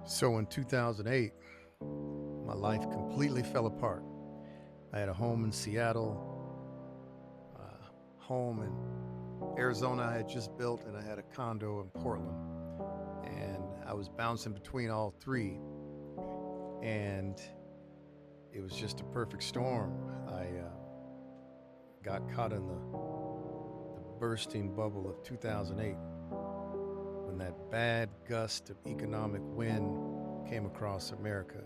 So in 2008, my life completely fell apart. I had a home in Seattle, home in Arizona I had just built, and I had a condo in Portland. And I was bouncing between all three, and it was just a perfect storm. I got caught in the bursting bubble of 2008 when that bad gust of economic wind came across America.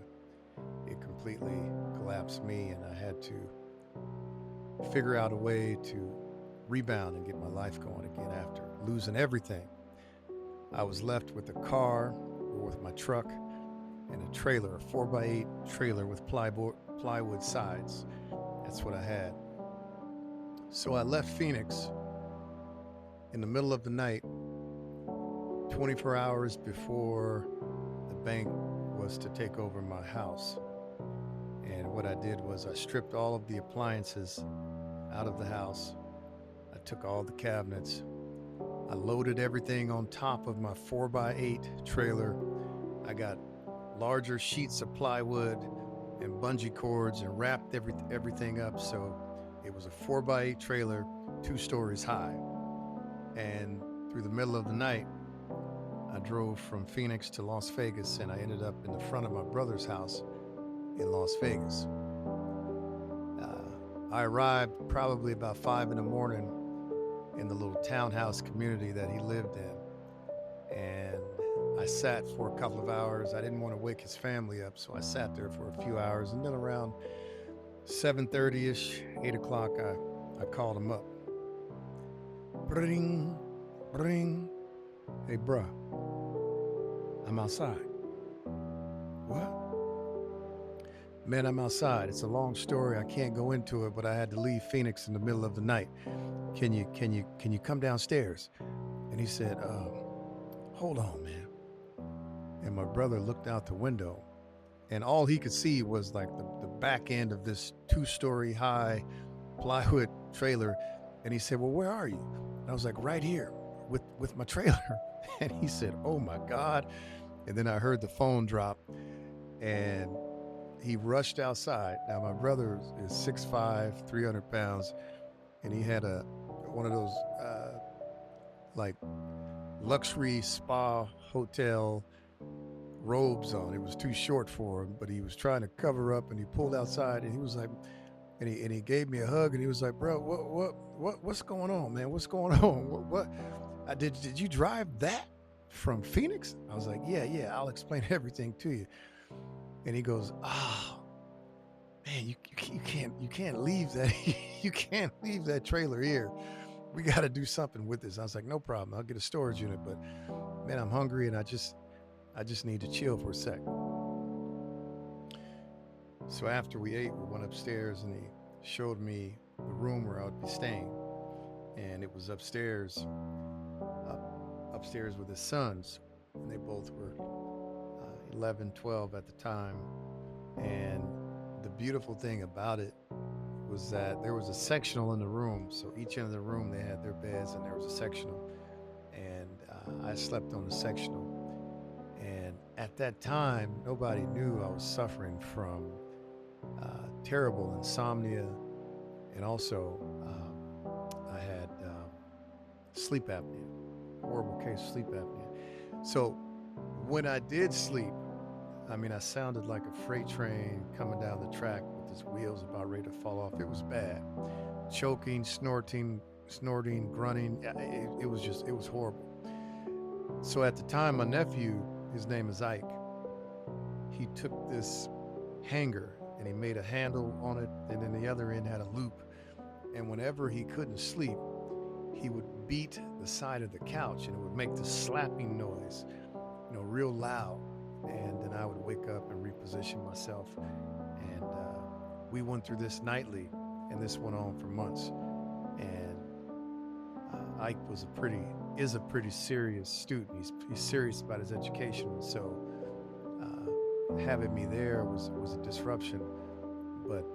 It completely collapsed me, and I had to figure out a way to rebound and get my life going again after losing everything. I was left with a car or with my truck and a trailer, a 4x8 trailer with plywood sides. That's what I had. So I left Phoenix in the middle of the night, 24 hours before the bank was to take over my house. And what I did was I stripped all of the appliances out of the house. I took all the cabinets. I loaded everything on top of my 4x8 trailer. I got larger sheets of plywood and bungee cords and wrapped everything up. So it was a 4x8 trailer, 2 stories high. And through the middle of the night, I drove from Phoenix to Las Vegas, and I ended up in the front of my brother's house in Las Vegas. I arrived probably about 5 in the morning in the little townhouse community that he lived in. And I sat for a couple of hours. I didn't want to wake his family up, so I sat there for a few hours. And then around 7:30ish, 8 o'clock, I called him up. Bring, bring. Hey, bruh, I'm outside. What? Man, I'm outside. It's a long story. I can't go into it, but I had to leave Phoenix in the middle of the night. Can you come downstairs? And he said, hold on, man. And my brother looked out the window, and all he could see was like the back end of this 2 story high plywood trailer. And he said, well, where are you? And I was like, right here with my trailer. And he said, oh my God. And then I heard the phone drop, and he rushed outside. Now my brother is 6'5", 300 pounds, and he had a one of those like luxury spa hotel robes on. It was too short for him, but he was trying to cover up, and he pulled outside, and he was like, and he gave me a hug, and he was like, bro, what's going on, man? What's going on? What? Did you drive that from Phoenix? I was like, yeah, I'll explain everything to you. And he goes, oh man, you can't leave that you can't leave that trailer here. We got to do something with this. I was like, no problem. I'll get a storage unit, but man, I'm hungry, and I just need to chill for a sec. So after we ate, we went upstairs, and he showed me the room where I would be staying. And it was upstairs with his sons, and they both were 11, 12 at the time. And the beautiful thing about it was that there was a sectional in the room. So each end of the room, they had their beds, and there was a sectional. And I slept on the sectional. And at that time, nobody knew I was suffering from terrible insomnia, and also I had sleep apnea, horrible case of sleep apnea. So when I did sleep, I mean, I sounded like a freight train coming down the track with its wheels about ready to fall off. It was bad. Choking, snorting, grunting. It was horrible. So at the time, my nephew, his name is Ike, he took this hanger and he made a handle on it, and then the other end had a loop. And whenever he couldn't sleep, he would beat the side of the couch, and it would make this slapping noise, real loud. And then I would wake up and reposition myself. And we went through this nightly, and this went on for months. And Ike is a pretty serious student. He's serious about his education. And so having me there was a disruption. But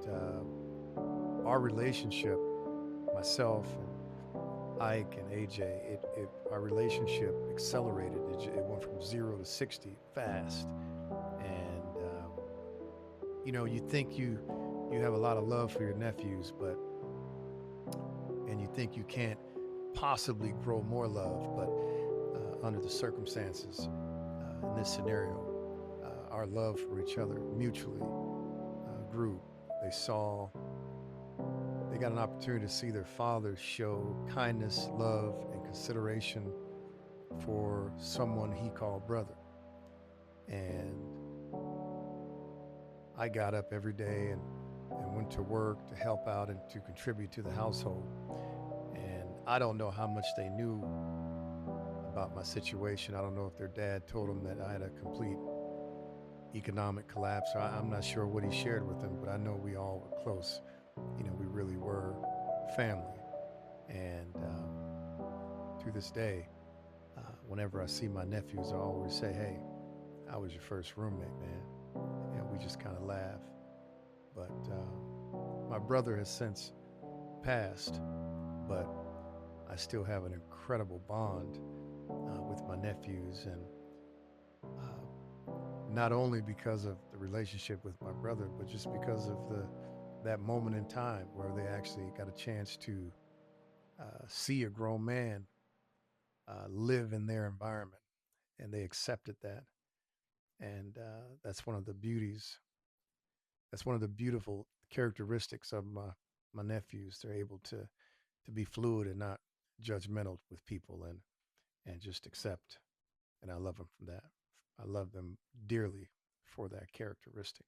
our relationship, myself and Ike and AJ, our relationship accelerated. It went from 0 to 60 fast. You think you have a lot of love for your nephews, but and you think you can't possibly grow more love, but under the circumstances in this scenario, our love for each other mutually grew. They saw, they got an opportunity to see their father show kindness, love, and consideration for someone he called brother. And I got up every day and went to work to help out and to contribute to the household. And I don't know how much they knew about my situation. I don't know if their dad told them that I had a complete economic collapse. I'm not sure what he shared with them, but I know we all were close. We really were family. And to this day, whenever I see my nephews, I always say, "Hey, I was your first roommate, man," and we just kind of laugh. But my brother has since passed, but I still have an incredible bond with my nephews, and not only because of the relationship with my brother, but just because of the that moment in time where they actually got a chance to see a grown man live in their environment, and they accepted that, and that's one of the beauties. That's one of the beautiful characteristics of my nephews. They're able to be fluid and not judgmental with people, and just accept. And I love them for that. I love them dearly for that characteristic.